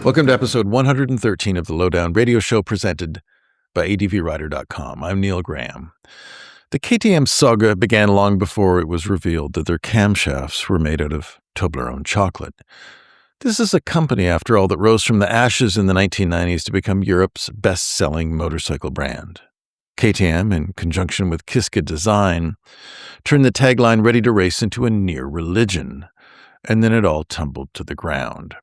Welcome to episode 113 of the Lowdown Radio Show presented by advrider.com. I'm Neil Graham. The KTM saga began long before it was revealed that their camshafts were made out of Toblerone chocolate. This is a company, after all, that rose from the ashes in the 1990s to become Europe's best-selling motorcycle brand. KTM, in conjunction with Kiska Design, turned the tagline "Ready to Race" into a near religion, and then it all tumbled to the ground.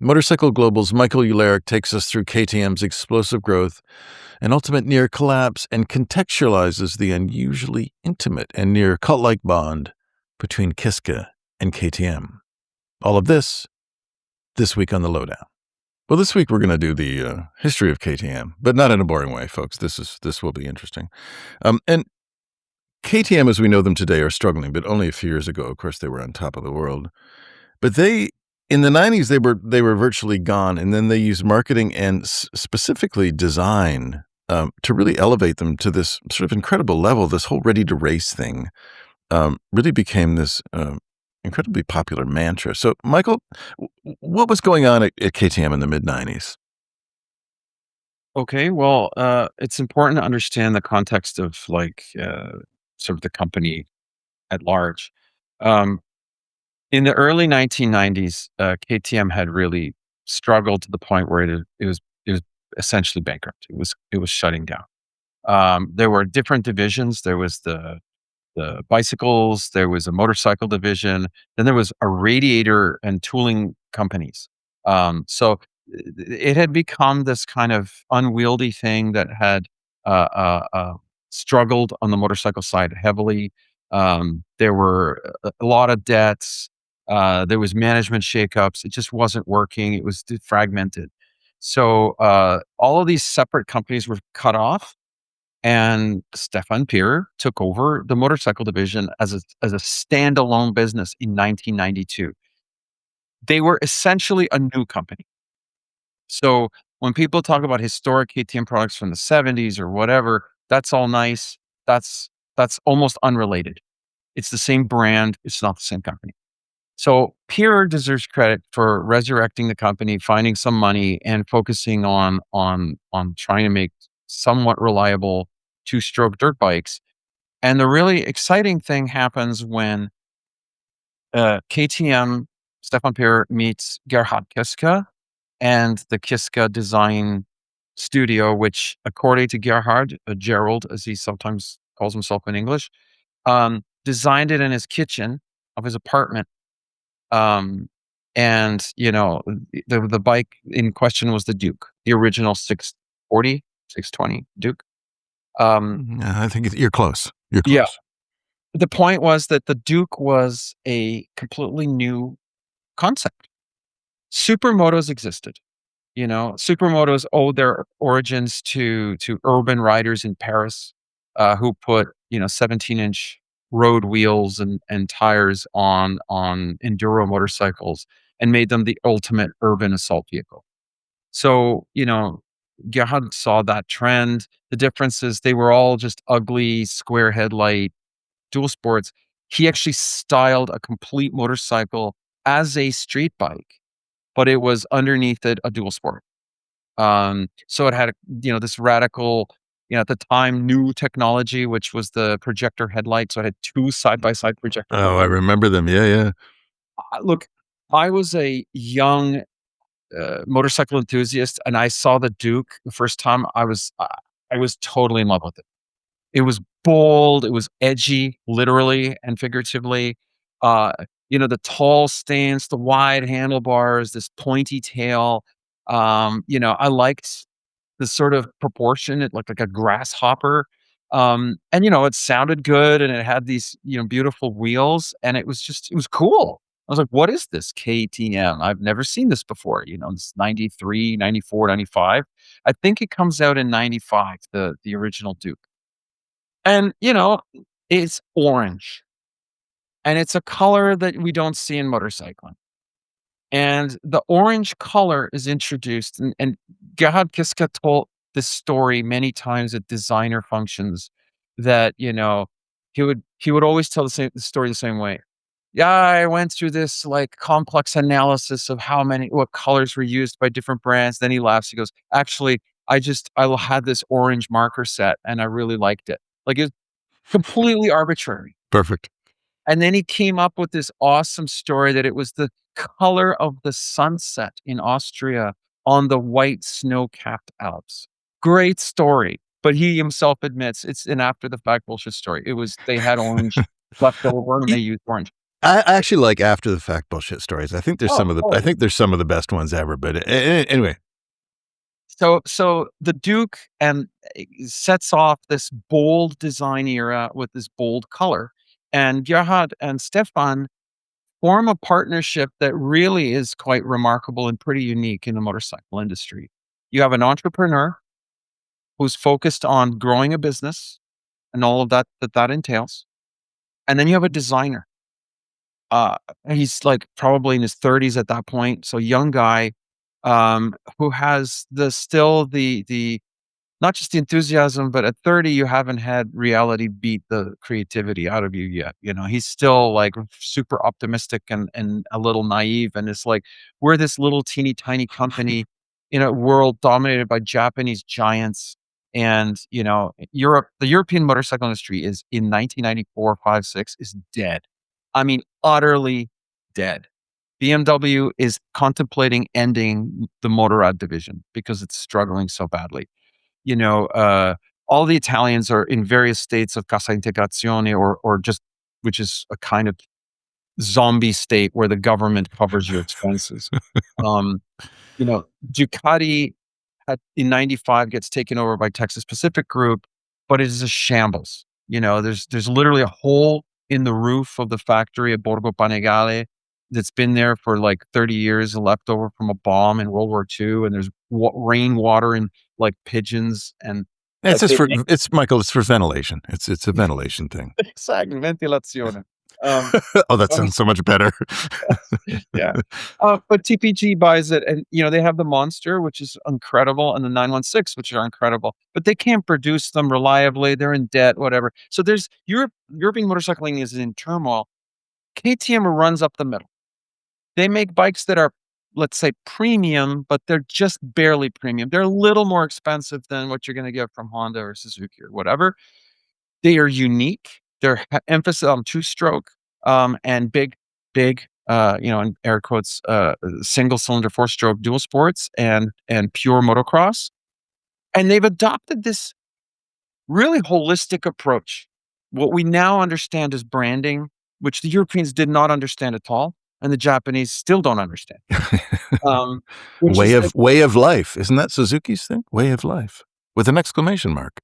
Motorcycle Global's Michael Uhlarik takes us through KTM's explosive growth and ultimate near collapse and contextualizes the unusually intimate and near cult-like bond between Kiska and KTM. All of this week on The Lowdown. Well, this week we're going to do the history of KTM, but not in a boring way, folks. This will be interesting. And KTM, as we know them today, are struggling, but only a few years ago, of course, they were on top of the world. But in the 90s, they were virtually gone, and then they used marketing and specifically design to really elevate them to this sort of incredible level. This whole ready-to-race thing really became this incredibly popular mantra. So, Michael, what was going on at KTM in the mid-90s? Okay, well, it's important to understand the context of sort of the company at large. Um, in the early 1990s, KTM had really struggled to the point where it was essentially bankrupt. It was shutting down. There were different divisions. There was the bicycles. There was a motorcycle division. Then there was a radiator and tooling companies. It had become this kind of unwieldy thing that had struggled on the motorcycle side heavily. There were a lot of debts. There was management shakeups. It just wasn't working. It was fragmented. So all of these separate companies were cut off, and Stefan Pierer took over the motorcycle division as a standalone business in 1992. They were essentially a new company. So when people talk about historic KTM products from the 70s or whatever, that's all nice. That's almost unrelated. It's the same brand. It's not the same company. So Pierre deserves credit for resurrecting the company, finding some money, and focusing on trying to make somewhat reliable two-stroke dirt bikes. And the really exciting thing happens when KTM, Stefan Pierer meets Gerhard Kiska and the Kiska design studio, which according to Gerhard, Gerald, as he sometimes calls himself in English, designed it in his kitchen of his apartment. Um, the bike in question was the Duke, the original 640, 620 Duke. I think you're close. You're Yeah. close. The point was that the Duke was a completely new concept. Supermotos existed. Supermotos owe their origins to urban riders in Paris, who put 17-inch road wheels and tires on enduro motorcycles and made them the ultimate urban assault vehicle. So Gerhard saw that trend. The difference is they were all just ugly square headlight dual sports. He actually styled a complete motorcycle as a street bike, but it was underneath it a dual sport. So it had, this radical, at the time, new technology, which was the projector headlight. So it had two side-by-side projector Oh, I headlights. remember them. Yeah, yeah. Look, I was a young motorcycle enthusiast, and I saw the Duke the first time. I was totally in love with it. It was bold, it was edgy, literally and figuratively. Uh, the tall stance, the wide handlebars, this pointy tail. I liked the sort of proportion. It looked like a grasshopper. It sounded good and it had these, beautiful wheels, and it was cool. I was like, what is this KTM? I've never seen this before. It's 93, 94, 95. I think it comes out in 95, the original Duke. And, it's orange, and it's a color that we don't see in motorcycling. And the orange color is introduced, and Gerhard Kiska told this story many times at designer functions that, he would always tell the story the same way. Yeah, I went through this like complex analysis of what colors were used by different brands. Then he laughs. He goes, actually, I had this orange marker set and I really liked it. Like it's completely arbitrary. Perfect. And then he came up with this awesome story that it was the color of the sunset in Austria on the white snow-capped Alps. Great story, but he himself admits it's an after the fact bullshit story. They had orange left over and they used orange. I actually like after the fact bullshit stories. I think there's Oh, I think there's some of the best ones ever. But anyway, so the Duke sets off this bold design era with this bold color, and Gerhard and Stefan form a partnership that really is quite remarkable and pretty unique in the motorcycle industry. You have an entrepreneur who's focused on growing a business and all of that entails, and then you have a designer. Uh, he's like probably in his 30s at that point, so young guy, who has the not just the enthusiasm, but at 30, you haven't had reality beat the creativity out of you yet. You know, he's still like super optimistic and a little naive. And it's like, we're this little teeny tiny company in a world dominated by Japanese giants. And, you know, the European motorcycle industry is in 1994, 5, 6 is dead. I mean, utterly dead. BMW is contemplating ending the Motorrad division because it's struggling so badly. You know, all the Italians are in various states of cassa integrazione or just which is a kind of zombie state where the government covers your expenses. Um, you know, Ducati in '95 gets taken over by Texas Pacific Group, but it is a shambles. You know, there's literally a hole in the roof of the factory at Borgo Panigale that's been there for like 30 years, left over from a bomb in World War II, and there's rainwater and like pigeons and it's like just they for make it's Michael. It's for ventilation. It's a ventilation thing. exactly ventilazione. Oh, that Um, sounds so much better. yeah. But TPG buys it and, you know, they have the Monster, which is incredible, and the 916, which are incredible, but they can't produce them reliably. They're in debt, whatever. So there's European motorcycling is in turmoil. KTM runs up the middle. They make bikes that are, let's say, premium, but they're just barely premium. They're a little more expensive than what you're gonna get from Honda or Suzuki or whatever. They are unique. They're emphasis on two-stroke, and big, you know, in air quotes, single cylinder, four-stroke dual sports and pure motocross. And they've adopted this really holistic approach. What we now understand as branding, which the Europeans did not understand at all, and the Japanese still don't understand. Which is that Way of life. Isn't that Suzuki's thing? Way of life with an exclamation mark.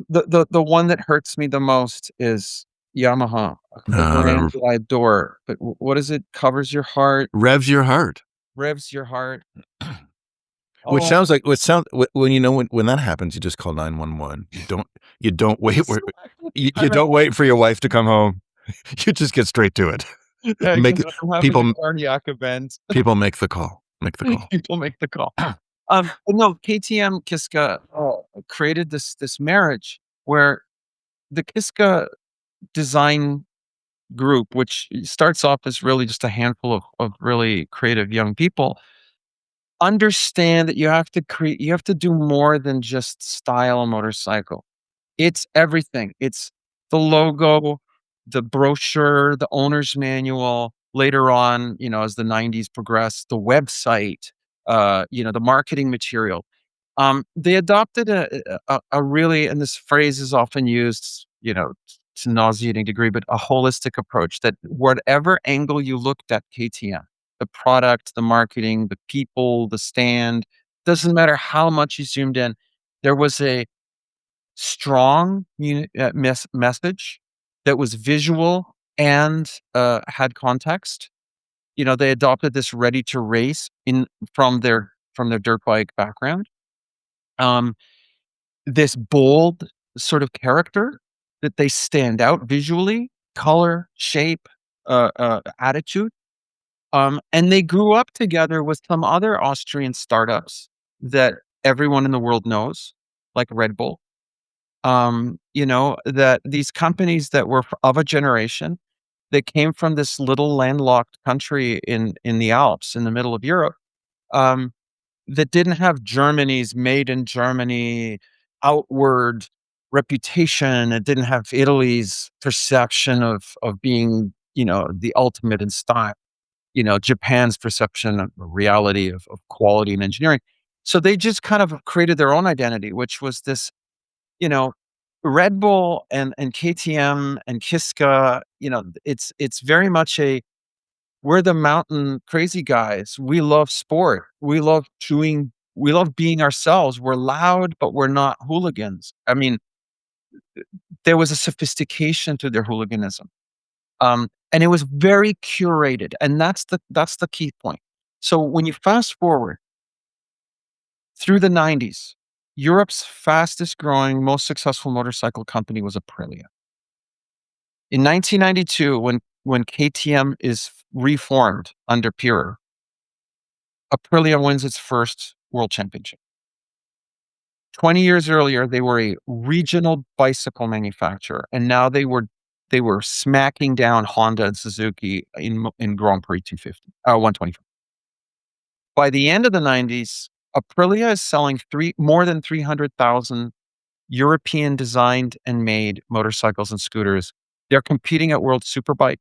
the one that hurts me the most is Yamaha, a brand Uh, that I adore, but what is it? Covers your heart, revs your heart. revs your heart. Which Oh, sounds like when you know when that happens, you just call 911. You don't wait so you I'm at don't wait for your wife to come home. You just get straight to it. yeah, Make 'cause it I'm having a people cardiac event. people make the call. Make the call. People make the call. But no, KTM Kiska, created this marriage where the Kiska design group, which starts off as really just a handful of really creative young people, understand that you have to do more than just style a motorcycle. It's everything. It's the logo, the brochure, the owner's manual. Later on, you know, as the '90s progressed, the website, you know, the marketing material. They adopted a really, and this phrase is often used, you know, to nauseating degree, but a holistic approach that whatever angle you looked at KTM, the product, the marketing, the people, the stand, doesn't matter how much you zoomed in, there was a strong message that was visual and had context. You know, they adopted this ready to race in from their dirt bike background. Um, this bold sort of character that they stand out visually, color, shape, attitude. And they grew up together with some other Austrian startups that everyone in the world knows, like Red Bull. You know, that these companies that were of a generation, They came from this little landlocked country in the Alps in the middle of Europe, um, that didn't have Germany's made in Germany outward reputation. It didn't have Italy's perception of being, the ultimate in style, Japan's perception of reality of quality and engineering. So they just kind of created their own identity, which was this, you know, Red Bull and KTM and Kiska, it's very much we're the mountain crazy guys. We love sport. We love being ourselves. We're loud, but we're not hooligans. I mean, there was a sophistication to their hooliganism. And it was very curated. And that's the key point. So when you fast forward through the 90s, Europe's fastest growing, most successful motorcycle company was Aprilia. In 1992, when KTM is reformed under Pirer, Aprilia wins its first world championship. 20 years earlier, they were a regional bicycle manufacturer, and now they were smacking down Honda and Suzuki in Grand Prix 125. By the end of the 90s, Aprilia is selling more than 300,000 European designed and made motorcycles and scooters. They're competing at World Superbike.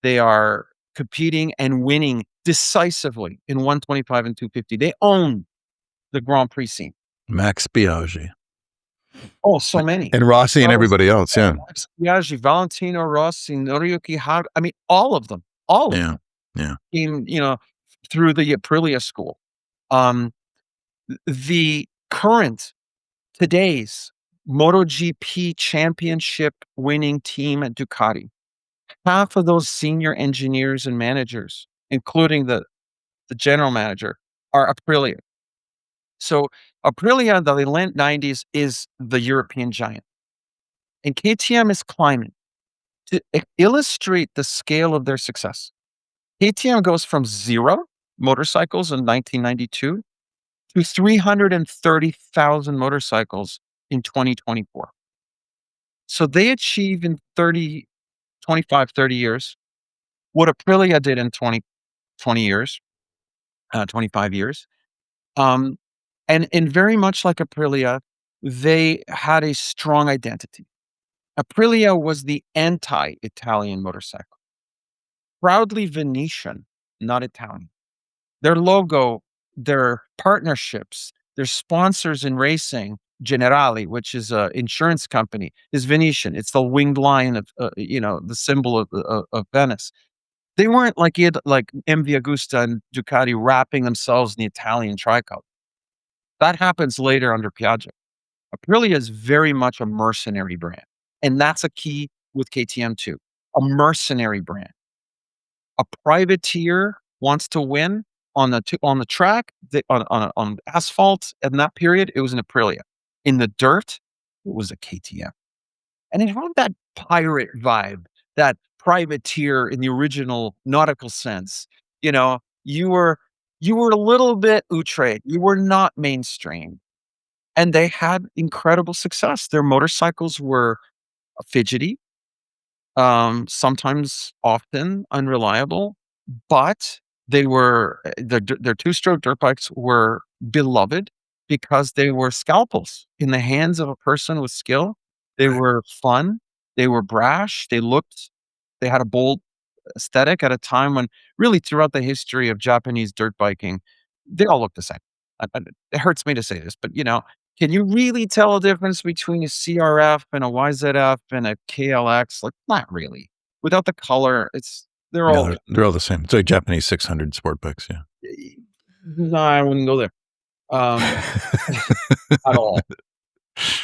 They are competing and winning decisively in 125 and 250. They own the Grand Prix scene. Max Biaggi. Oh, so many. And Rossi and everybody else, yeah. Max Biaggi, Valentino Rossi, Noriyuki Haga. I mean, all of them. All of them came, through the Aprilia school. The today's MotoGP championship winning team at Ducati, half of those senior engineers and managers, including the general manager, are Aprilia. So Aprilia in the late 90s is the European giant. And KTM is climbing. To illustrate the scale of their success, KTM goes from 0 motorcycles in 1992 to 330,000 motorcycles in 2024. So they achieve in 30 years what Aprilia did in 20 years, 25 years. And very much like Aprilia, they had a strong identity. Aprilia was the anti-Italian motorcycle, proudly Venetian, not Italian. Their logo, their partnerships, their sponsors in racing, Generali, which is an insurance company, is Venetian. It's the winged lion of, the symbol of Venice. They weren't like MV Agusta and Ducati wrapping themselves in the Italian tricolor. That happens later under Piaggio. Aprilia is very much a mercenary brand. And that's a key with KTM too. A mercenary brand. A privateer wants to win on the track, on asphalt. In that period, it was an Aprilia. In the dirt, it was a KTM. And it had that pirate vibe, that privateer in the original nautical sense. You were a little bit outre. You were not mainstream. And they had incredible success. Their motorcycles were fidgety, sometimes often unreliable, but their two-stroke dirt bikes were beloved because they were scalpels in the hands of a person with skill. They were fun. They were brash. They had a bold aesthetic at a time when really throughout the history of Japanese dirt biking, they all look the same. It hurts me to say this, but can you really tell a difference between a CRF and a YZF and a KLX? Like, not really. Without the color, they're all. They're all the same. It's like Japanese 600 sport bikes, yeah. No, I wouldn't go there. At all.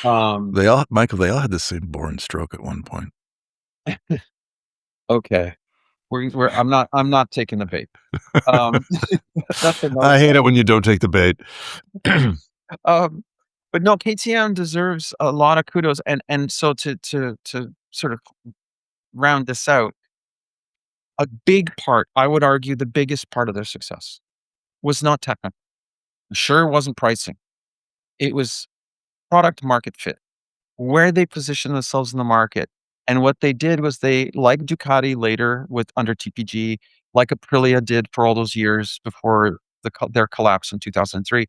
Michael, they all had the same boring stroke at one point. Okay. I'm not taking the bait. I hate it when you don't take the bait. But no, KTM deserves a lot of kudos, and so to sort of round this out, a big part, I would argue, the biggest part of their success was not technical. Sure, it wasn't pricing. It was product market fit, where they position themselves in the market, And what they did was they, like Ducati later with under TPG, like Aprilia did for all those years before their collapse in 2003,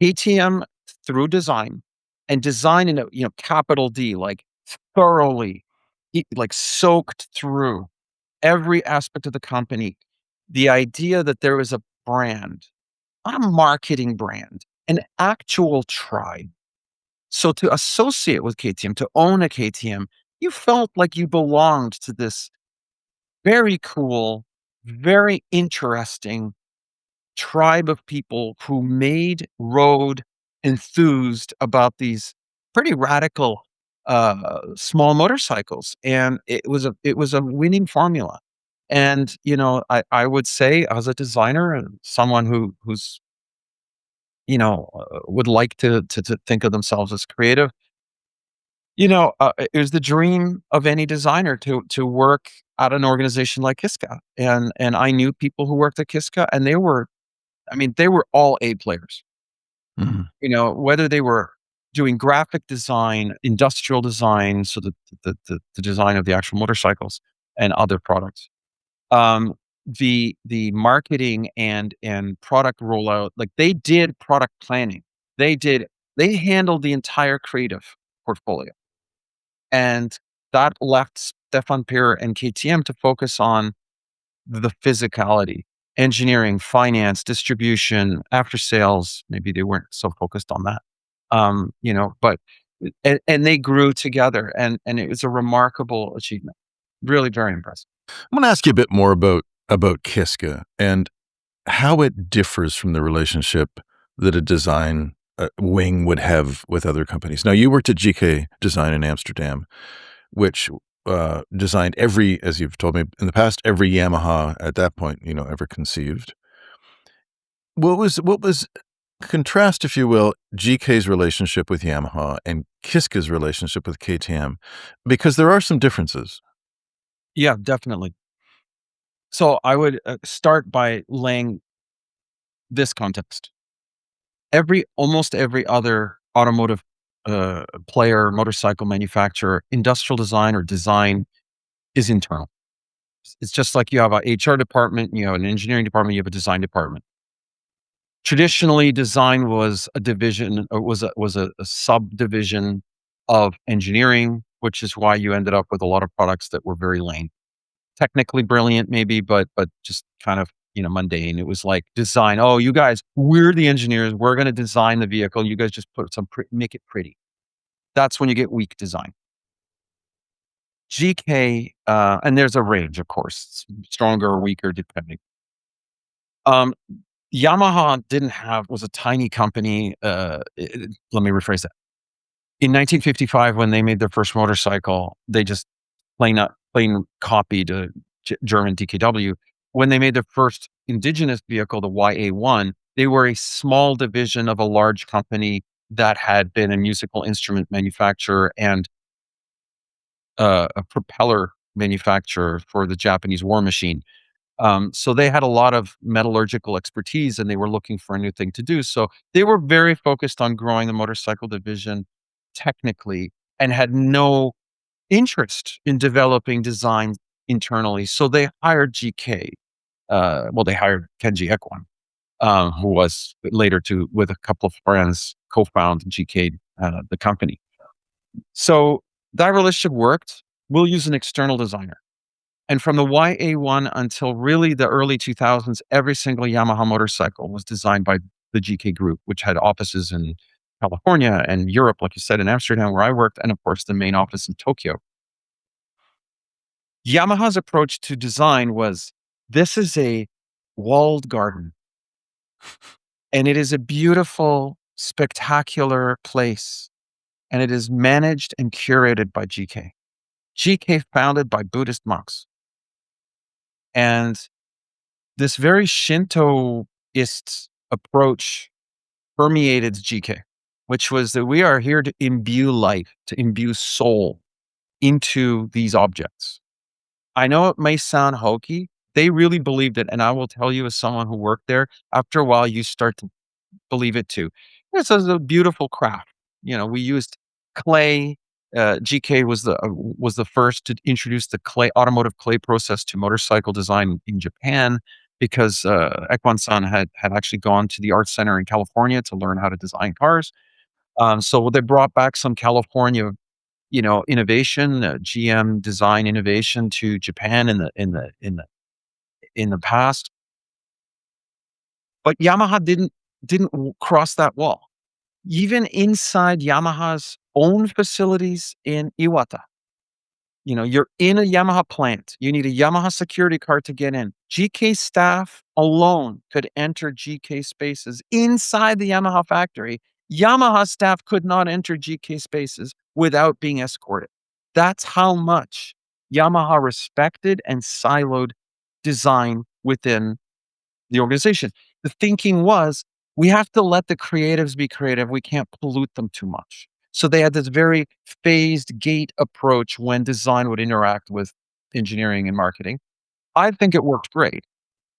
KTM through design and design in a, capital D, like thoroughly, like soaked through every aspect of the company. The idea that there was a brand, not a marketing brand, an actual tribe. So to associate with KTM, to own a KTM, you felt like you belonged to this very cool, very interesting tribe of people who rode enthused about these pretty radical small motorcycles, and it was a winning formula. And I would say, as a designer and someone who's would like to think of themselves as creative, it was the dream of any designer to work at an organization like Kiska. And I knew people who worked at Kiska, and they were all A players. Mhm. Whether they were doing graphic design, industrial design, so the design of the actual motorcycles and other products. The marketing and product rollout, like, they did product planning. They did they handled the entire creative portfolio. And that left Stefan Pierre and KTM to focus on the physicality, engineering, finance, distribution, after sales. Maybe they weren't so focused on that. But and they grew together, and it was a remarkable achievement. Really very impressive. I'm gonna ask you a bit more about Kiska and how it differs from the relationship that a design, wing would have with other companies. Now, you worked at GK Design in Amsterdam, which, designed every as you've told me in the past, every Yamaha at that point, ever conceived. What was contrast, if you will, GK's relationship with Yamaha and Kiska's relationship with KTM? Because there are some differences. Yeah, definitely. So I would start by laying this context. Almost every other automotive player, motorcycle manufacturer, industrial design or design is internal. It's just like you have a HR department, you have an engineering department, you have a design department. Traditionally, design was a division, or was a subdivision of engineering, which is why you ended up with a lot of products that were very lame. Technically brilliant, maybe, but just kind of mundane. It was like design. Oh, you guys, we're the engineers. We're going to design the vehicle. You guys just put make it pretty. That's when you get weak design. GK, and there's a range, of course, stronger or weaker depending. Um, Yamaha was a tiny company. Let me rephrase that. In 1955, when they made their first motorcycle, they just plain copied a German DKW. When they made their first indigenous vehicle, the YA1, they were a small division of a large company that had been a musical instrument manufacturer and a propeller manufacturer for the Japanese war machine. So they had a lot of metallurgical expertise, and they were looking for a new thing to do. So they were very focused on growing the motorcycle division technically, and had no interest in developing design internally. So they hired GK. They hired Kenji Ekwan, who was later to, with a couple of friends, co-found GK, the company. So that relationship worked. We'll use an external designer. And from the YA1 until really the early 2000s, every single Yamaha motorcycle was designed by the GK Group, which had offices in California and Europe, like you said, in Amsterdam, where I worked, and of course, the main office in Tokyo. Yamaha's approach to design was, this is a walled garden, and it is a beautiful, spectacular place, and it is managed and curated by GK. GK founded by Buddhist monks. And this very Shintoist approach permeated GK, which was that we are here to imbue life, to imbue soul into these objects. I know it may sound hokey. They really believed it. And I will tell you, as someone who worked there, after a while, you start to believe it too. This is a beautiful craft. We used clay GK was the first to introduce the automotive clay process to motorcycle design in Japan because Ekwan-san had actually gone to the art center in California to learn how to design cars. So they brought back some California, innovation, GM design innovation to Japan in the past. But Yamaha didn't cross that wall. Even inside Yamaha's own facilities in Iwata, you're in a Yamaha plant. You need a Yamaha security card to get in. GK staff alone could enter GK spaces inside the Yamaha factory. Yamaha staff could not enter GK spaces without being escorted. That's how much Yamaha respected and siloed design within the organization. The thinking was, we have to let the creatives be creative. We can't pollute them too much. So they had this very phased gate approach when design would interact with engineering and marketing. I think it worked great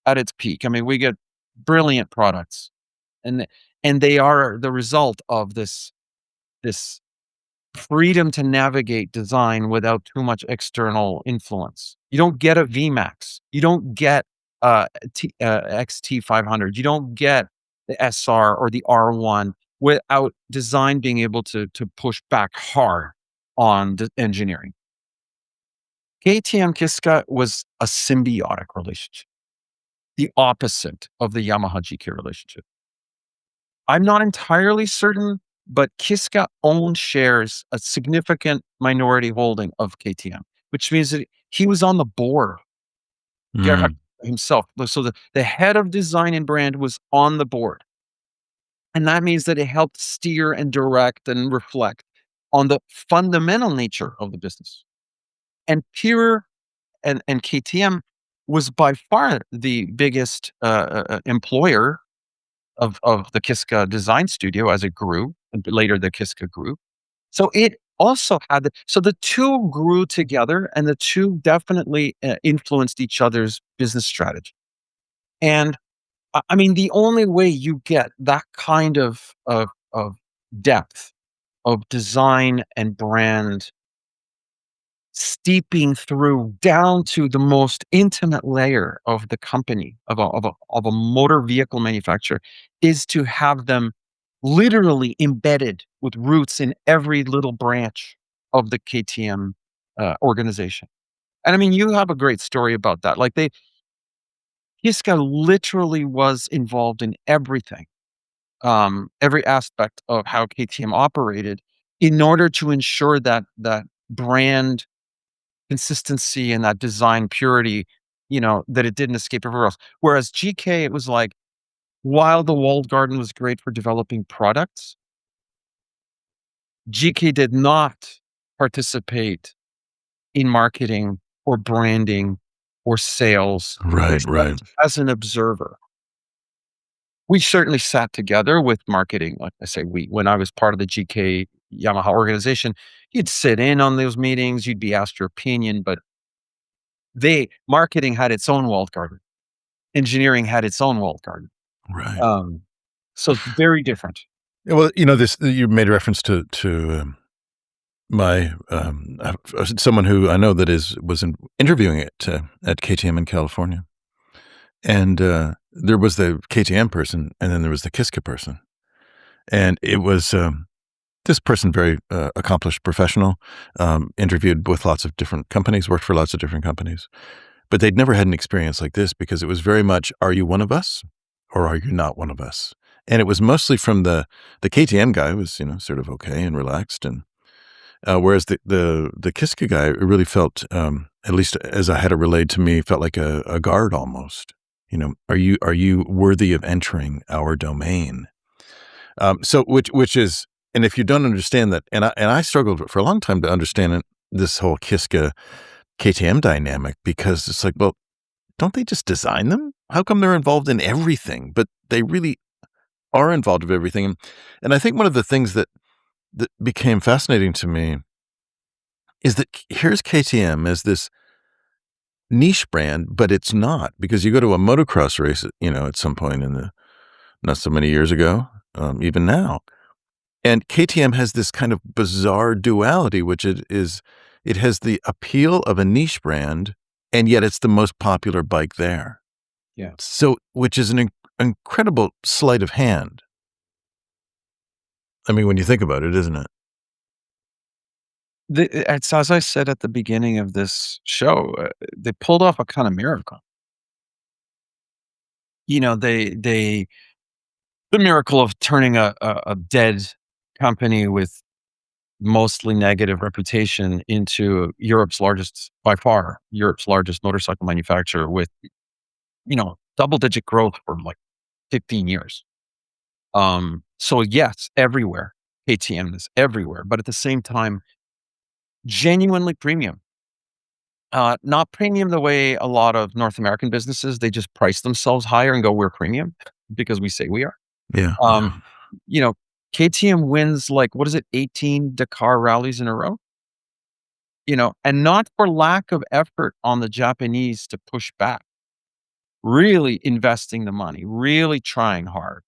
at its peak. I mean, we get brilliant products, and they are the result of this freedom to navigate design without too much external influence. You don't get a VMAX. You don't get XT500. You don't get the SR or the R1 without design being able to push back hard on the engineering. KTM Kiska was a symbiotic relationship, the opposite of the Yamaha GK relationship. I'm not entirely certain, but Kiska shares a significant minority holding of KTM, which means that he was on the board Mm, himself. So the head of design and brand was on the board. And that means that it helped steer and direct and reflect on the fundamental nature of the business. And Pure and KTM was by far the biggest employer of the Kiska design studio as it grew, and later the Kiska grew. So it also had so the two grew together, and the two definitely influenced each other's business strategy. And I mean, the only way you get that kind of depth of design and brand steeping through down to the most intimate layer of the company of a motor vehicle manufacturer is to have them literally embedded with roots in every little branch of the KTM organization. And I mean, you have a great story about that. Like Kiska literally was involved in everything, every aspect of how KTM operated in order to ensure that brand consistency and that design purity, that it didn't escape everywhere else. Whereas GK, it was like, while the walled garden was great for developing products, GK did not participate in marketing or branding or sales right, right. except as an observer. We certainly sat together with marketing. Like I say, when I was part of the GK Yamaha organization, you'd sit in on those meetings, you'd be asked your opinion, but marketing had its own walled garden. Engineering had its own walled garden. Right. Um, so very different. Yeah, well, this you made reference to my someone who I know that was interviewing at KTM in California, and there was the KTM person, and then there was the Kiska person, and it was this person, very accomplished professional, interviewed with lots of different companies, worked for lots of different companies, but they'd never had an experience like this because it was very much, are you one of us or are you not one of us? And it was mostly from the KTM guy was, sort of okay and relaxed. And whereas the Kiska guy really felt, at least as I had it relayed to me, felt like a guard almost. Are you worthy of entering our domain? So which is, and if you don't understand that, and I struggled for a long time to understand this whole Kiska KTM dynamic, because it's like, well, don't they just design them? How come they're involved in everything? But they really are involved in everything. And I think one of the things that became fascinating to me is that here's KTM as this niche brand, but it's not, because you go to a motocross race, at some point in the not so many years ago, even now, And KTM has this kind of bizarre duality, which it has the appeal of a niche brand, and yet it's the most popular bike there. Yeah. So, which is an incredible sleight of hand. I mean, when you think about it, isn't it? It's as I said at the beginning of this show, they pulled off a kind of miracle. You know, they the miracle of turning a dead company with mostly negative reputation into Europe's largest, by far, Europe's largest motorcycle manufacturer with, double-digit growth for, like, 15 years. So yes, everywhere. KTM is everywhere, but at the same time, genuinely premium. Not premium the way a lot of North American businesses, they just price themselves higher and go, "We're premium," because we say we are. Yeah. Um, you know, KTM wins, like, what is it, 18 Dakar rallies in a row? And not for lack of effort on the Japanese to push back, really investing the money, really trying hard.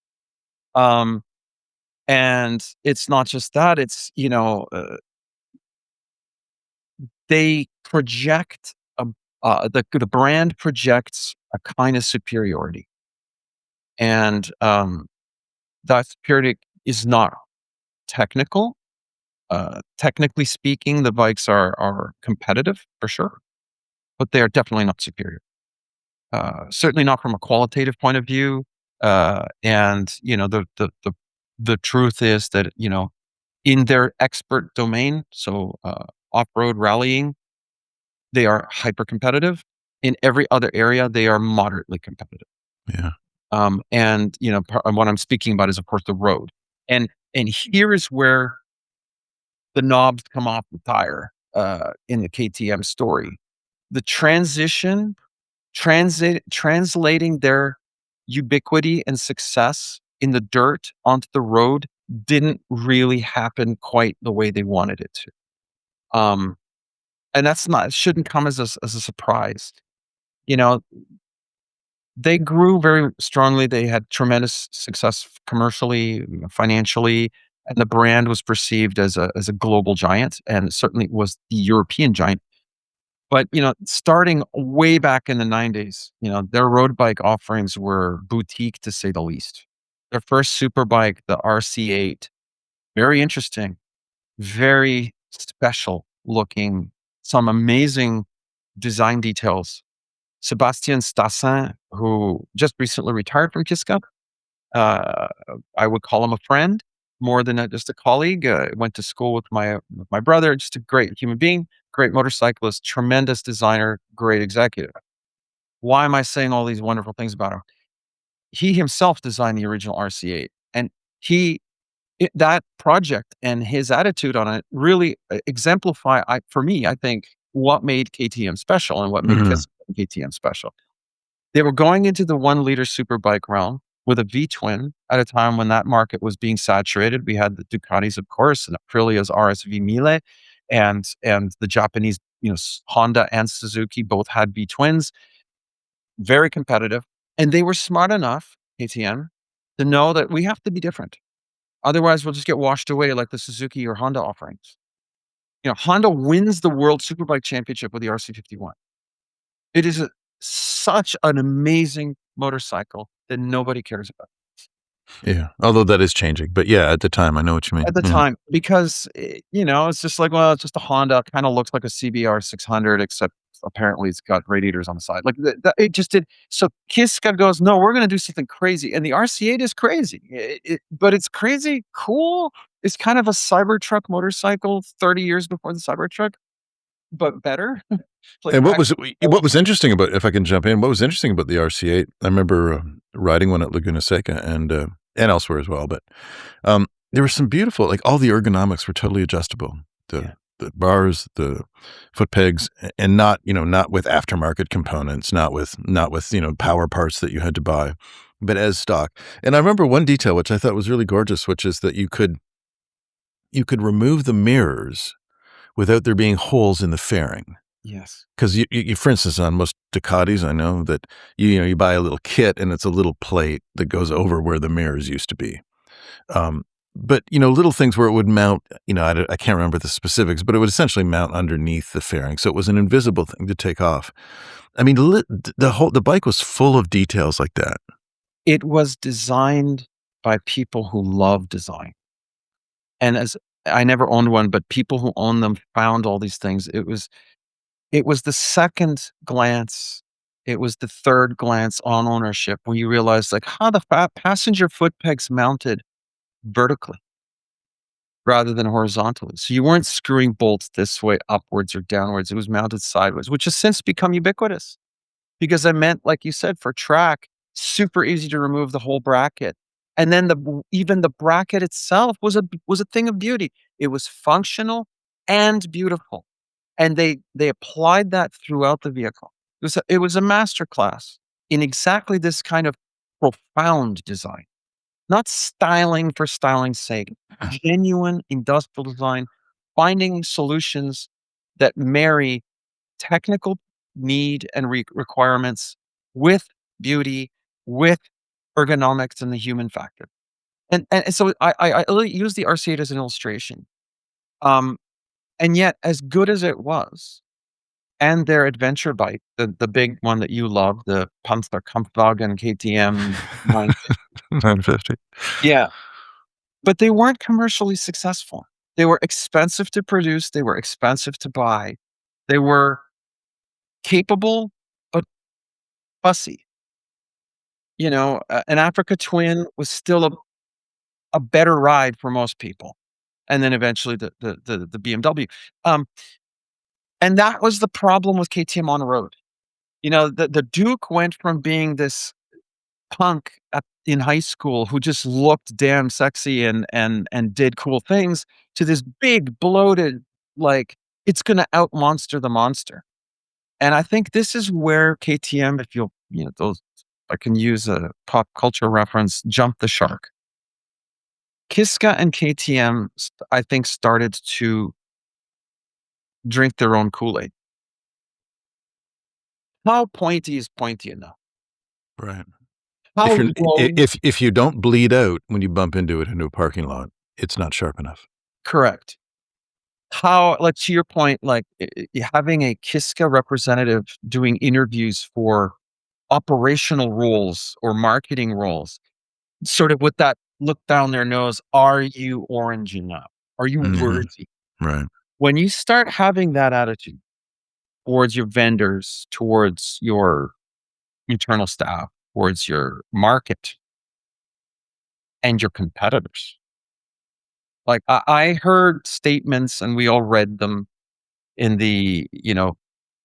Um, and it's not just that, it's, they project the brand projects a kind of superiority. And that superiority is not technical. Technically speaking, the bikes are competitive for sure, but they are definitely not superior. Certainly not from a qualitative point of view. And the truth is that in their expert domain, so off-road rallying, they are hyper competitive. In every other area, they are moderately competitive. Yeah. And what I'm speaking about is, of course, the road. And here is where the knobs come off the tire in the KTM story. The translating their ubiquity and success in the dirt onto the road didn't really happen quite the way they wanted it to. Um, and it shouldn't come as a surprise. You know, they grew very strongly. They had tremendous success commercially, financially, and the brand was perceived as a global giant, and certainly was the European giant. But, starting way back in the '90s, their road bike offerings were boutique to say the least. Their first super bike, the RC8, very interesting, very special looking, some amazing design details. Sébastien Stassin, who just recently retired from Kiska, uh, I would call him a friend more than just a colleague. Went to school with my brother. Just a great human being, great motorcyclist, tremendous designer, great executive. Why am I saying all these wonderful things about him? He himself designed the original RC8, and that project and his attitude on it really exemplify, for me, I think, what made KTM special and what made Mhm. KTM special. They were going into the 1-liter superbike realm with a V-twin at a time when that market was being saturated. We had the Ducatis, of course, and Aprilia's RSV Mille, and the Japanese, Honda and Suzuki both had V-twins, very competitive. And they were smart enough, KTM, to know that we have to be different. Otherwise, we'll just get washed away like the Suzuki or Honda offerings. Honda wins the World Superbike Championship with the RC51. It is such an amazing motorcycle that nobody cares about Yeah. Although that is changing. But yeah, at the time, I know what you mean. at the Yeah. time because, it's just like, well, it's just a Honda, kinda looks like a CBR 600, except apparently it's got radiators on the side. Like, it just did. So Kiska goes, "No, we're gonna do something crazy," and the RC8 is crazy. But it's crazy cool. It's kind of a Cybertruck motorcycle 30 years before the Cybertruck, but better. Like, And what actually, was interesting about, if I can jump in, what was interesting about the RC8, I remember riding one at Laguna Seca and elsewhere as well, but there were some beautiful, like all the ergonomics were totally adjustable. yeah. The bars, the foot pegs, and not with aftermarket components, not with power parts that you had to buy, but as stock. And I remember one detail which I thought was really gorgeous, which is that you could remove the mirrors without there being holes in the fairing. Yes. 'Cause for instance, on most Ducatis, I know that you buy a little kit and it's a little plate that goes over where the mirrors used to be. Um, But, little things where it would mount, I can't remember the specifics, but it would essentially mount underneath the fairing, so it was an invisible thing to take off. I mean, the bike was full of details like that. It was designed by people who love design. And as I never owned one, but people who own them found all these things. It was the second glance, it was the third glance on ownership when you realize, like, how the passenger foot pegs mounted vertically rather than horizontally. So you weren't screwing bolts this way, upwards or downwards. It was mounted sideways, which has since become ubiquitous because I meant, like you said, for track, super easy to remove the whole bracket. And then even the bracket itself was a thing of beauty. It was functional and beautiful. And they applied that throughout the vehicle. It was a master class in exactly this kind of profound design, not styling for styling's sake, genuine industrial design, finding solutions that marry technical need and requirements with beauty, with ergonomics and the human factor. And so I use the RC8 as an illustration. Um, and yet, as good as it was, and their adventure bike, the big one that you love, the Panzer Kampfwagen KTM 950. 950. Yeah, but they weren't commercially successful. They were expensive to produce, they were expensive to buy. They were capable, but fussy. An Africa Twin was still a better ride for most people, and then eventually the BMW. Um, and that was the problem with KTM on the road. The Duke went from being this punk in high school who just looked damn sexy and did cool things to this big bloated, like, it's gonna out monster the monster. And I think this is where KTM, if you'll, those, I can use a pop culture reference, jump the shark. Kiska and KTM, I think, started to drink their own Kool-Aid. How pointy is pointy enough? Right. How low? If you don't bleed out when you bump into it into a parking lot, it's not sharp enough. Correct. How, like, to your point, like, having a Kiska representative doing interviews for operational roles or marketing roles, sort of with that look down their nose, "Are you orange enough? Are you Mhm. worthy?" Right. When you start having that attitude towards your vendors, towards your internal staff, towards your market and your competitors. Like, I heard statements, and we all read them in the,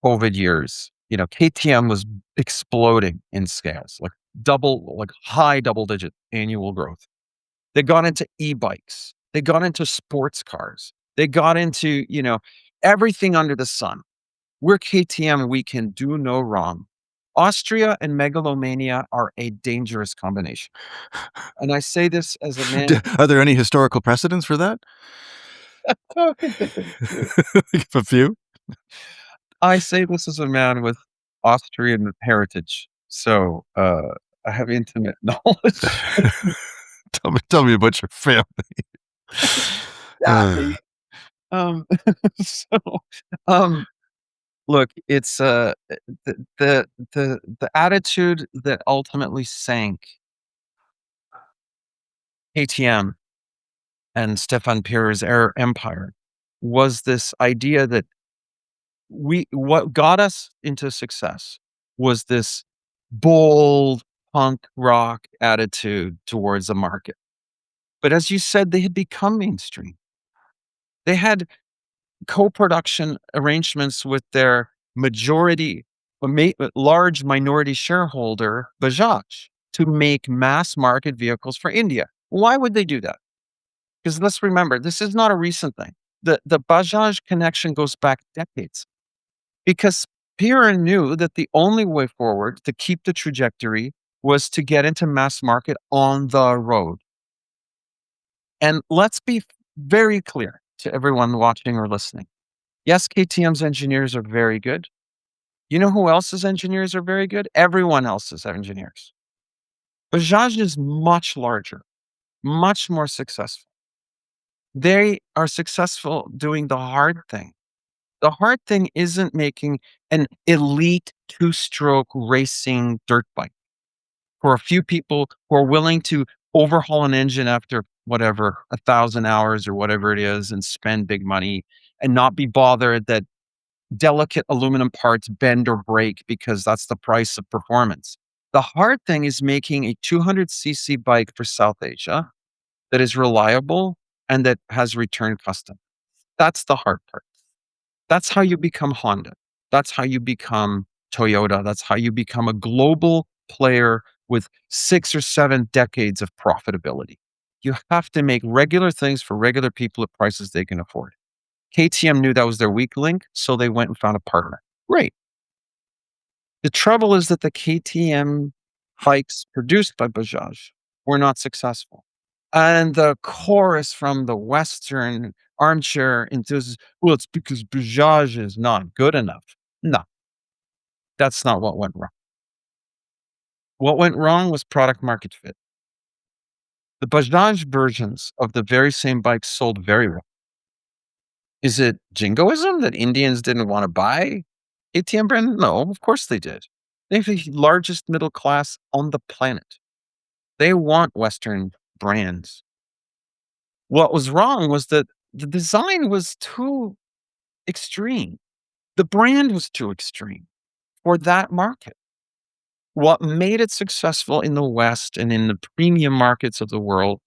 COVID years. KTM was exploding in scales, like high double digit annual growth. They got into e-bikes. They got into sports cars. They got into, everything under the sun. We're KTM, we can do no wrong. Austria and megalomania are a dangerous combination. And I say this as a man. Are there any historical precedents for that? A few? I say this as a man with Austrian heritage, so, I have intimate knowledge. Tell me about your family. Uh, Sadly. Um, so, um, look, it's, the attitude that ultimately sank KTM and Stefan Pierer's empire was this idea that what got us into success was this bold punk rock attitude towards the market. But as you said, they had become mainstream. They had co-production arrangements with their large minority shareholder, Bajaj, to make mass market vehicles for India. Why would they do that? Because let's remember, this is not a recent thing. The Bajaj connection goes back decades. Because Pierre knew that the only way forward to keep the trajectory was to get into mass market on the road. And let's be very clear to everyone watching or listening. Yes, KTM's engineers are very good. You know who else's engineers are very good? Everyone else's engineers. Bajaj is much larger, much more successful. They are successful doing the hard thing. The hard thing isn't making an elite two-stroke racing dirt bike for a few people who are willing to overhaul an engine after whatever, 1,000 hours or whatever it is, and spend big money and not be bothered that delicate aluminum parts bend or break because that's the price of performance. The hard thing is making a 200cc bike for South Asia that is reliable and that has return custom. That's the hard part. That's how you become Honda. That's how you become Toyota. That's how you become a global player with 6 or 7 decades of profitability. You have to make regular things for regular people at prices they can afford. KTM knew that was their weak link, so they went and found a partner. Great. The trouble is that the KTM bikes produced by Bajaj were not successful. And the chorus from the Western armchair enthusiasts, well, it's because Bajaj is not good enough. No, that's not what went wrong. What went wrong was product market fit. The Bajaj versions of the very same bikes sold very well. Is it jingoism that Indians didn't want to buy ATM brand? No, of course they did. They're the largest middle class on the planet. They want Western brands. What was wrong was that the design was too extreme. The brand was too extreme for that market. What made it successful in the West and in the premium markets of the world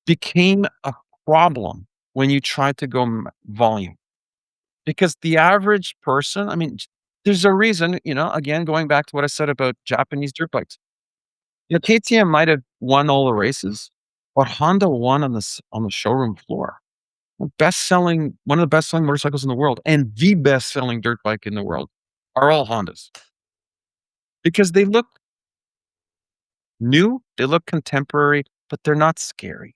became a problem when you tried to go volume. Because the average person, I mean, there's a reason, again, going back to what I said about Japanese dirt bikes. KTM might have won all the races, but Honda won on the showroom floor. One of the best-selling motorcycles in the world and the best-selling dirt bike in the world are all Hondas because they look new, they look contemporary, but they're not scary.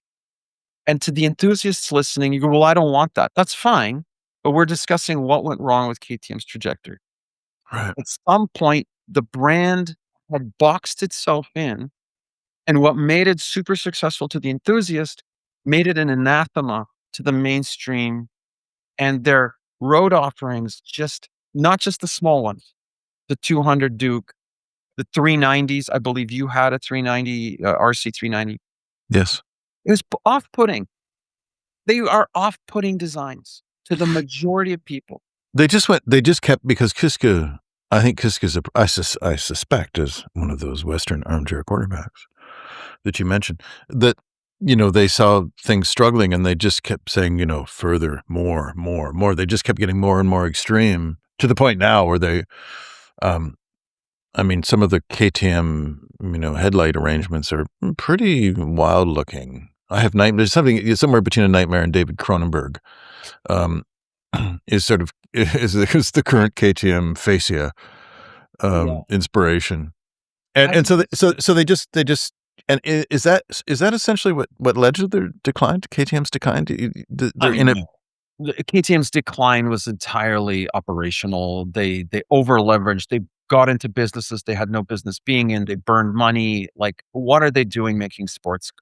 And to the enthusiasts listening, you go, "Well, I don't want that." That's fine, but we're discussing what went wrong with KTM's trajectory. Right. At some point, the brand had boxed itself in, and what made it super successful to the enthusiast made it an anathema to the mainstream and their road offerings, just not just the small ones, the 200 Duke, the 390s. I believe you had a 390, RC 390. Yes. It was off-putting. They are off-putting designs to the majority of people. They just kept, because Kiska, I think Kiska's, I suspect, is one of those Western armchair quarterbacks that you mentioned, that, they saw things struggling and they just kept saying, further, more, more, more. They just kept getting more and more extreme to the point now where they, some of the KTM, headlight arrangements are pretty wild looking. I have there's something somewhere between a nightmare and David Cronenberg, is the current KTM fascia, Yeah. inspiration. And so they just, and is that essentially what led to their decline, to KTM's decline? They're in it. The KTM's decline was entirely operational. They over leveraged. They got into businesses they had no business being in. They burned money. Like, what are they doing making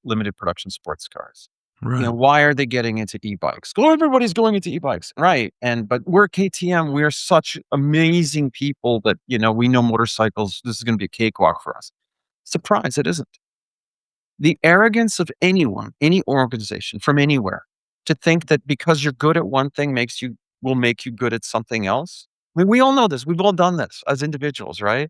limited production sports cars? Right. Why are they getting into e-bikes? Well, everybody's going into e-bikes, right? But we're KTM. We're such amazing people that we know motorcycles. This is going to be a cakewalk for us. Surprise! It isn't. The arrogance of anyone, any organization from anywhere, to think that because you're good at one thing will make you good at something else. I mean, we all know this. We've all done this as individuals, right?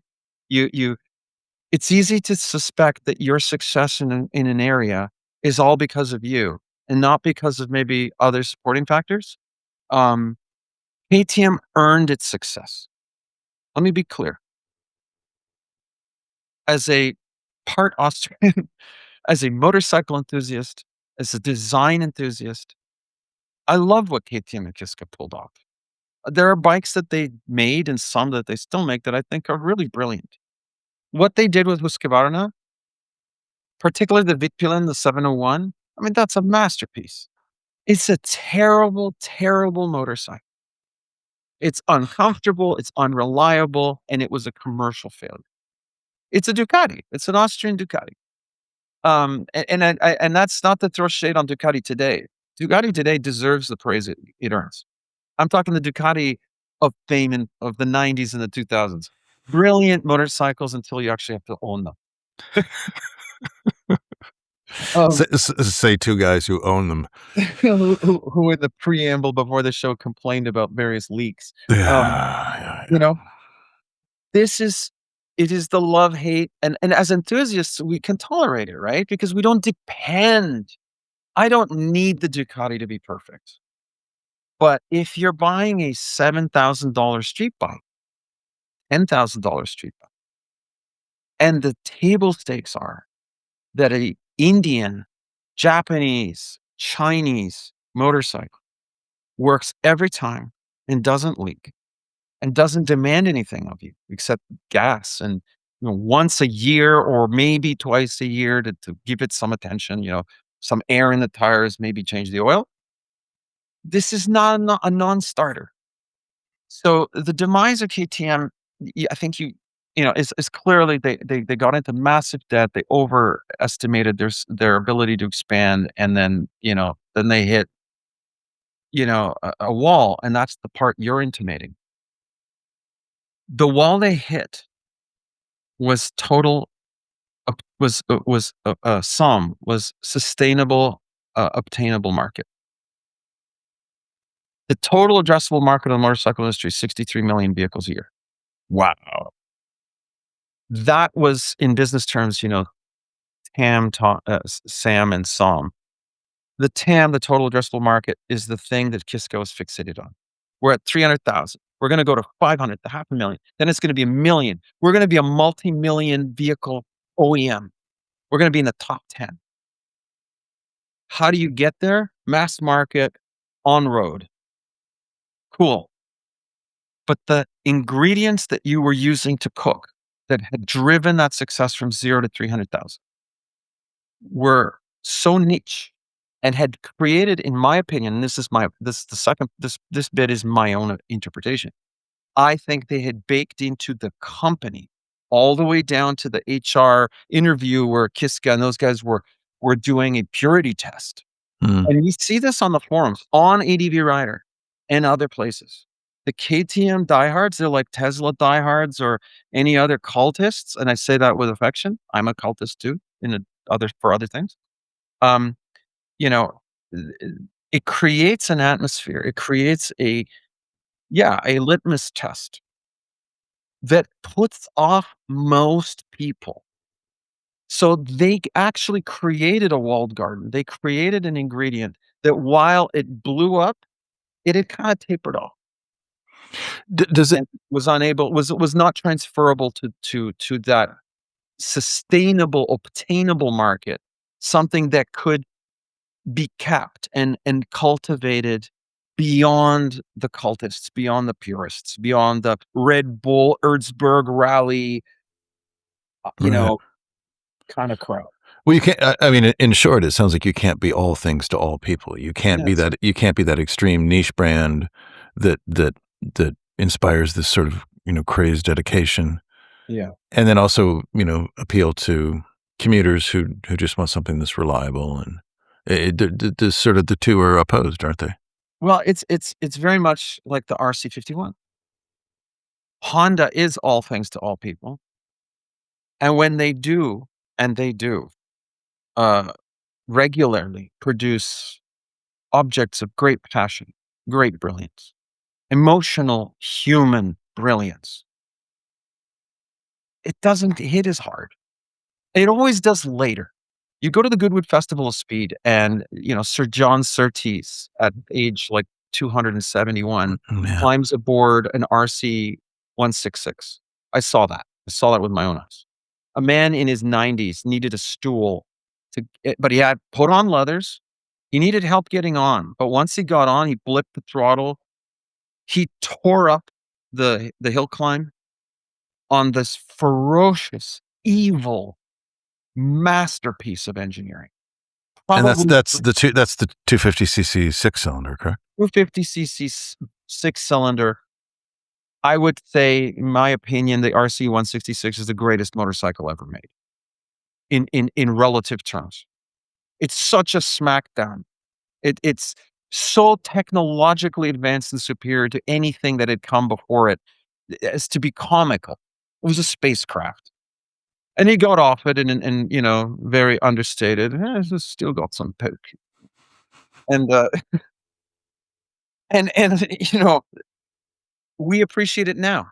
It's easy to suspect that your success in an area is all because of you and not because of maybe other supporting factors. KTM earned its success. Let me be clear. As a part Austrian, as a motorcycle enthusiast, as a design enthusiast, I love what KTM and Kiska pulled off. There are bikes that they made and some that they still make that I think are really brilliant. What they did with Husqvarna, particularly the Vitpilin, the 701, that's a masterpiece. It's a terrible, terrible motorcycle. It's uncomfortable, it's unreliable, and it was a commercial failure. It's a Ducati. It's an Austrian Ducati. And that's not to throw shade on Ducati today. Ducati today deserves the praise it earns. I'm talking the Ducati of fame and of the 90s and the 2000s. Brilliant motorcycles until you actually have to own them. Um, Say two guys who own them. who in the preamble before the show complained about various leaks. Yeah, Um, yeah, you yeah. know, this is it is the love hate, and as enthusiasts we can tolerate it, right? Because we don't depend. I don't need the Ducati to be perfect. But if you're buying a $7,000 street bike, $10,000 street bike, and the table stakes are that a Indian, Japanese, Chinese motorcycle works every time and doesn't leak and doesn't demand anything of you except gas and once a year or maybe twice a year to give it some attention, some air in the tires, maybe change the oil. This is not a non-starter. So the demise of KTM, I think is clearly they got into massive debt. They overestimated their ability to expand, and then they hit a wall, and that's the part you're intimating. The wall they hit was total was sustainable, obtainable market. The total addressable market of the motorcycle industry is 63 million vehicles a year. Wow. That was in business terms, SAM and SOM. The TAM, the total addressable market, is the thing that Kiska is fixated on. We're at 300,000. We're going to go to 500, to 500,000. Then it's going to be a million. We're going to be a multi-million vehicle OEM. We're going to be in the top 10. How do you get there? Mass market, on road. Cool. But the ingredients that you were using to cook that had driven that success from 0 to 300,000 were so niche and had created, in my opinion, and this bit is my own interpretation. I think they had baked into the company all the way down to the HR interview where Kiska and those guys were doing a purity test. Mm. And you see this on the forums, on ADV Rider and other places. The KTM diehards, they're like Tesla diehards or any other cultists, and I say that with affection. I'm a cultist too, for other things. Um, you know, it creates an atmosphere. It creates a litmus test that puts off most people. So they actually created a walled garden. They created an ingredient that while it blew up, it had kind of tapered off Does it? and was not transferable to that sustainable, obtainable market, something that could be kept and cultivated beyond the cultists, beyond the purists, beyond the Red Bull, Erzberg rally, Right. kind of crowd. Well, you can't. I mean, in short, it sounds like you can't be all things to all people. You can't be Yes. that. You can't be that extreme niche brand that inspires this sort of crazed dedication, Yeah. and then also appeal to commuters who just want something that's reliable. And this sort of the two are opposed, aren't they? Well, it's very much like the RC51. Honda is all things to all people, and when they do, uh, regularly produce objects of great passion, great brilliance, emotional human brilliance. It doesn't hit as hard. It always does later. You go to the Goodwood Festival of Speed and, Sir John Surtees at age like 271 Yeah. climbs aboard an RC 166. I saw that. I saw that with my own eyes. A man in his 90s needed a stool but he had put on leathers. He needed help getting on. But once he got on, he blipped the throttle. He tore up the hill climb on this ferocious, evil masterpiece of engineering. And Probably that's the 250cc 6-cylinder, correct? 250cc 6-cylinder. I would say, in my opinion, the RC 166 is the greatest motorcycle ever made in relative terms. It's such a smackdown. It's so technologically advanced and superior to anything that had come before it as to be comical. It was a spacecraft. And he got off it and very understated, "It's still got some poke." And, and, we appreciate it now.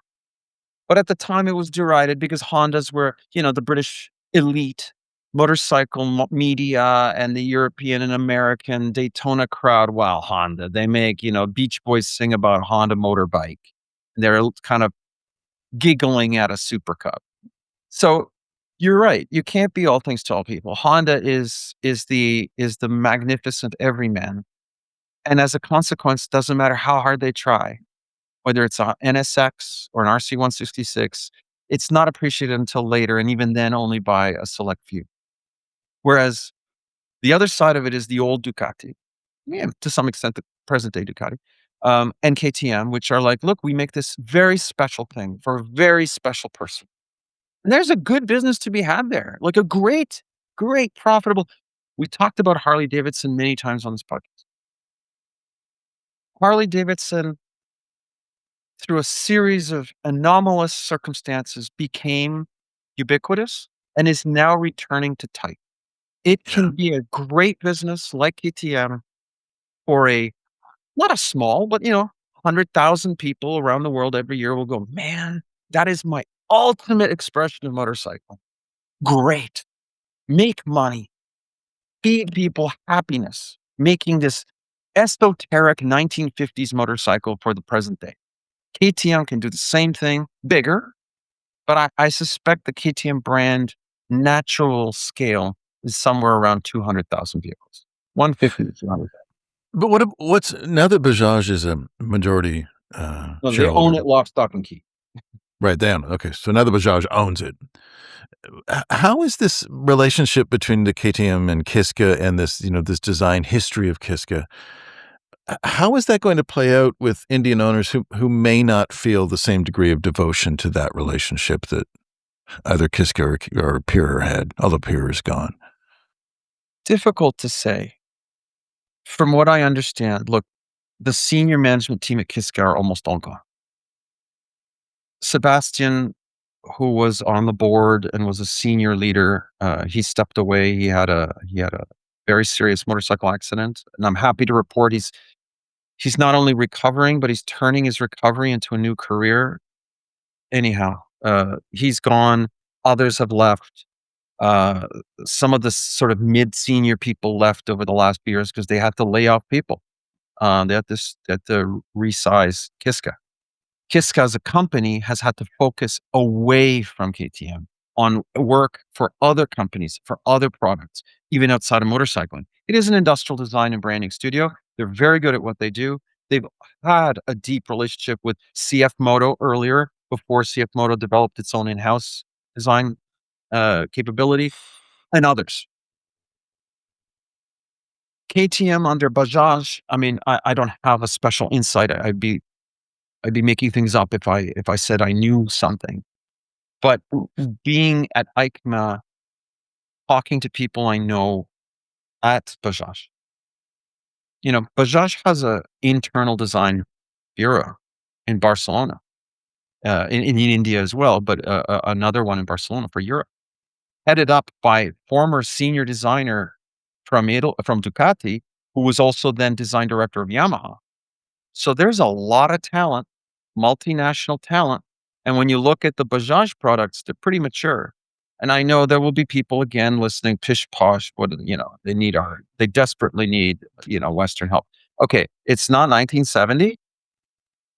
But at the time, it was derided because Hondas were, the British elite motorcycle media and the European and American Daytona crowd. Wow, Honda. They make, Beach Boys sing about Honda motorbike. They're kind of giggling at a Super Cup. So you're right. You can't be all things to all people. Honda is the magnificent everyman. And as a consequence, doesn't matter how hard they try, whether it's a NSX or an RC166, it's not appreciated until later, and even then only by a select few. Whereas the other side of it is the old Ducati, yeah, to some extent, the present day Ducati, and KTM, which are like, look, we make this very special thing for a very special person. And there's a good business to be had there, like a great, great profitable. We talked about Harley Davidson many times on this podcast. Harley Davidson, through a series of anomalous circumstances, became ubiquitous and is now returning to type. It Yeah. can be a great business like KTM for not a small, but 100,000 people around the world every year will go, man, that is my ultimate expression of motorcycle. Great. Make money, feed people happiness, making this esoteric 1950s motorcycle for the present day. KTM can do the same thing, bigger, but I suspect the KTM brand natural scale is somewhere around 200,000 vehicles. 150 to 200,000. But what's now that Bajaj is a majority No, they own shareholder, it lock, stock, and key. right? They own it. Okay, so now that Bajaj owns it, how is this relationship between the KTM and Kiska and this design history of Kiska? How is that going to play out with Indian owners who may not feel the same degree of devotion to that relationship that either Kiska or Pure had, although Pure is gone? Difficult to say. From what I understand, look, the senior management team at Kiska are almost all gone. Sebastian, who was on the board and was a senior leader, he stepped away. He had a very serious motorcycle accident, and I'm happy to report he's not only recovering, but he's turning his recovery into a new career. Anyhow, he's gone. Others have left. Uh, some of the sort of mid-senior people left over the last few years because they had to lay off people. They had to resize Kiska. Kiska as a company has had to focus away from KTM on work for other companies, for other products, even outside of motorcycling. It is an industrial design and branding studio. They're very good at what they do. They've had a deep relationship with CF Moto earlier, before CF Moto developed its own in-house design capability, and others. KTM under Bajaj, I mean, I don't have a special insight. I'd be making things up if I said I knew something. But being at EICMA, talking to people I know at Bajaj, Bajaj has a internal design bureau in Barcelona, in India as well, but another one in Barcelona for Europe, headed up by former senior designer from Ducati, who was also then design director of Yamaha. So there's a lot of talent, multinational talent. And when you look at the Bajaj products, they're pretty mature. And I know there will be people again listening, pish posh, they desperately need, Western help. Okay, it's not 1970.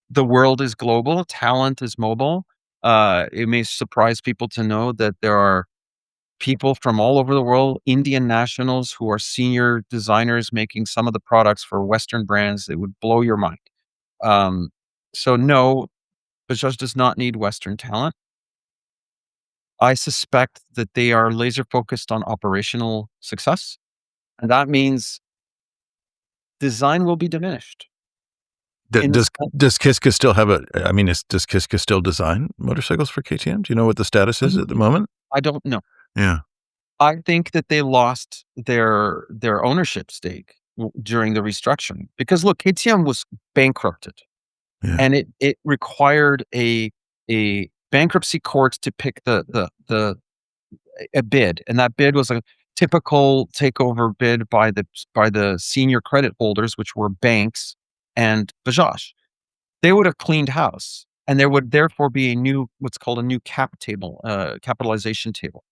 The world is global, talent is mobile. It may surprise people to know that there are people from all over the world, Indian nationals who are senior designers making some of the products for Western brands that would blow your mind. Um, so no, Bajaj does not need Western talent. I suspect that they are laser focused on operational success, and that means design will be diminished. D- In does does Kiska still have I mean, does Kiska still design motorcycles for KTM? Do you know what the status is at the moment? I don't know. Yeah. I think that they lost their ownership stake during the restructuring. Because look, KTM was bankrupted, Yeah. and it required a bankruptcy court to pick a bid, and that bid was a typical takeover bid by the senior credit holders, which were banks and Bajaj. They would have cleaned house, and there would therefore be a new, what's called a new cap table, capitalization table.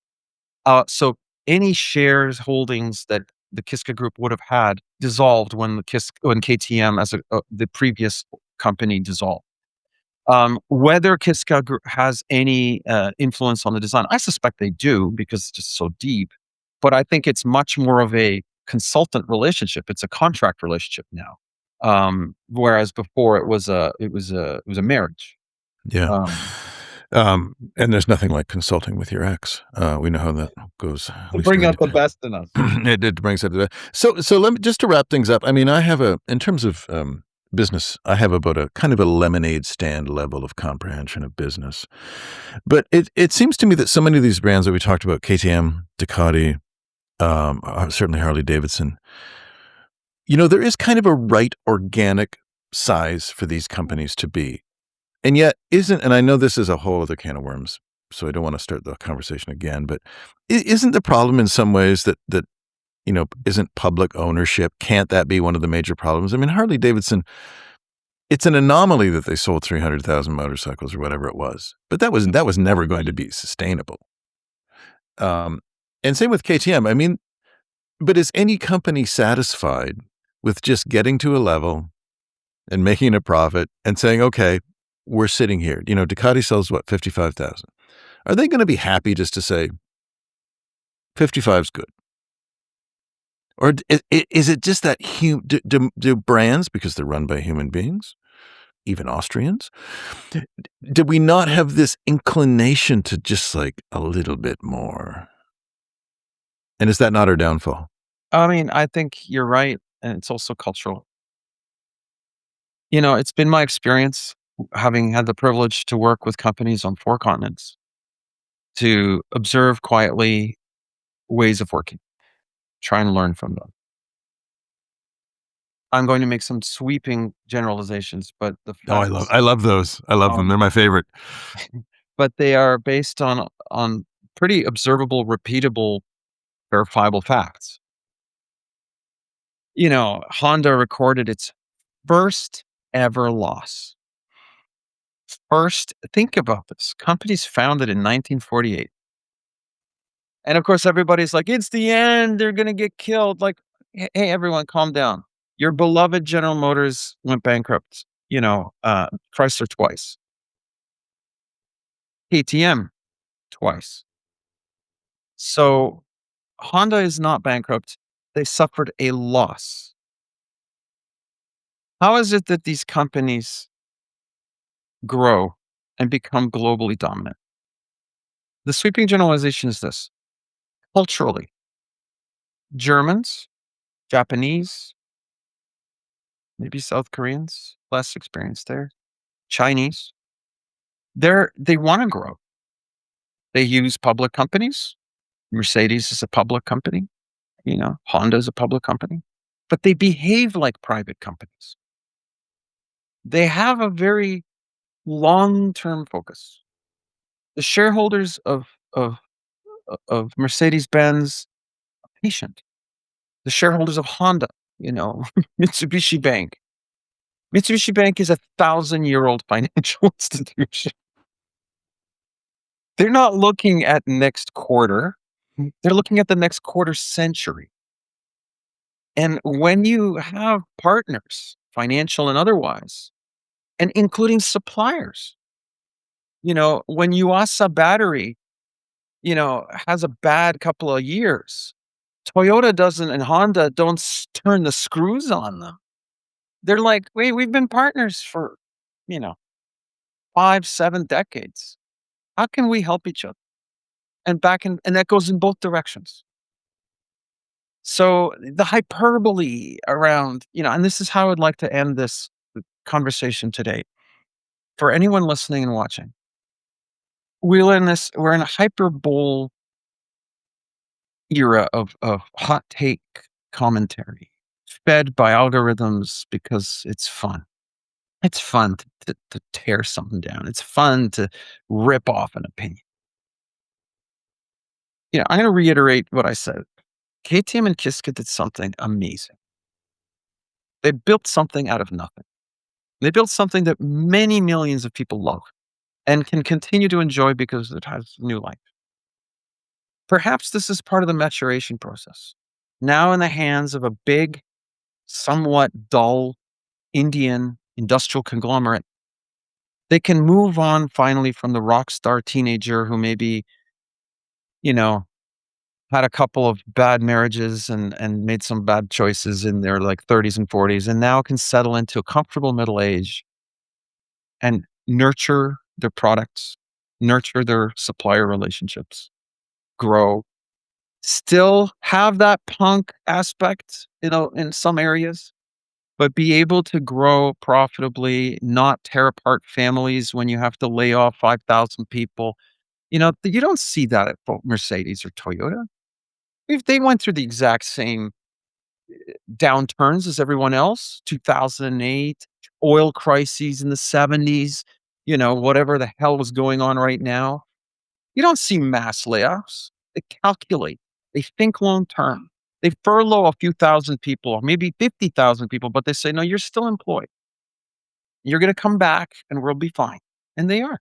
So any shares holdings that the Kiska Group would have had dissolved when KTM as the previous company dissolved. Whether Kiska has any influence on the design, I suspect they do because it's just so deep. But I think it's much more of a consultant relationship. It's a contract relationship now, whereas before it was a marriage. Yeah. Um, And there's nothing like consulting with your ex. We know how that goes. At to least bring out the best in us. it brings it to that. So let me just to wrap things up. I mean, in terms of business, I have about a kind of a lemonade stand level of comprehension of business. But it seems to me that so many of these brands that we talked about, KTM, Ducati, certainly Harley Davidson, there is kind of a right organic size for these companies to be. And yet and I know this is a whole other can of worms, so I don't want to start the conversation again, but isn't the problem in some ways that isn't public ownership? Can't that be one of the major problems? I mean, Harley Davidson, it's an anomaly that they sold 300,000 motorcycles or whatever it was, but that was never going to be sustainable. And same with KTM. I mean, but is any company satisfied with just getting to a level and making a profit and saying, okay, we're sitting here. Ducati sells what, 55,000. Are they going to be happy just to say 55 is good? Or is it just that do brands, because they're run by human beings, even Austrians, do we not have this inclination to just like a little bit more? And is that not our downfall? I mean, I think you're right, and it's also cultural. It's been my experience, having had the privilege to work with companies on 4 continents, to observe quietly ways of working, try and learn from them. I'm going to make some sweeping generalizations, but the Oh, facts, I love those. I love them. um, They're my favorite. but they are based on pretty observable, repeatable, verifiable facts. Honda recorded its first ever loss. First, think about this. Company's founded in 1948. And of course, everybody's like, it's the end. They're going to get killed. Like, hey, everyone, calm down. Your beloved General Motors went bankrupt, Chrysler twice, KTM twice. So Honda is not bankrupt. They suffered a loss. How is it that these companies grow and become globally dominant? The sweeping generalization is this: culturally, Germans, Japanese, maybe South Koreans, less experienced there, Chinese, they want to grow. They use public companies. Mercedes is a public company, Honda is a public company, but they behave like private companies. They have a very long-term focus. The shareholders of Mercedes-Benz are patient. The shareholders of Honda, Mitsubishi Bank. Mitsubishi Bank is a 1,000-year-old financial institution. They're not looking at next quarter. They're looking at the next quarter century. And when you have partners, financial and otherwise, and including suppliers, when Yuasa Battery, has a bad couple of years, Toyota doesn't and Honda don't turn the screws on them. They're like, wait, we've been partners for, you know, 5, 7 decades. How can we help each other? And that goes in both directions. So the hyperbole around, and this is how I would like to end this conversation today. For anyone listening and watching, we're in a hyperbole era of hot take commentary, fed by algorithms because it's fun. It's fun to tear something down. It's fun to rip off an opinion. I'm going to reiterate what I said. KTM and Kiska did something amazing. They built something out of nothing. They built something that many millions of people love and can continue to enjoy because it has new life. Perhaps this is part of the maturation process. Now in the hands of a big, somewhat dull Indian industrial conglomerate, they can move on finally from the rock star teenager who maybe, you know, had a couple of bad marriages and made some bad choices in their like 30s and 40s, and now can settle into a comfortable middle age and nurture their products, nurture their supplier relationships, grow, still have that punk aspect, in some areas, but be able to grow profitably, not tear apart families when you have to lay off 5,000 people. You don't see that at Mercedes or Toyota. If they went through the exact same downturns as everyone else, 2008, oil crises in the 70s, whatever the hell was going on right now. You don't see mass layoffs. They calculate. They think long term. They furlough a few thousand people, or maybe 50,000 people, but they say, no, you're still employed. You're going to come back and we'll be fine. And they are.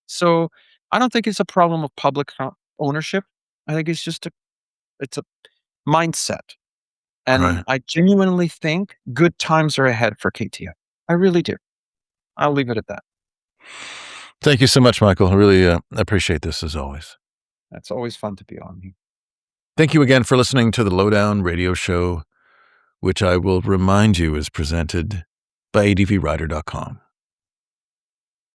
So I don't think it's a problem of public ownership. I think it's a mindset. And Right. I genuinely think good times are ahead for KTM. I really do. I'll leave it at that. Thank you so much, Michael. I really appreciate this as always. That's always fun to be on here. Thank you again for listening to the Lowdown Radio Show, which I will remind you is presented by advrider.com.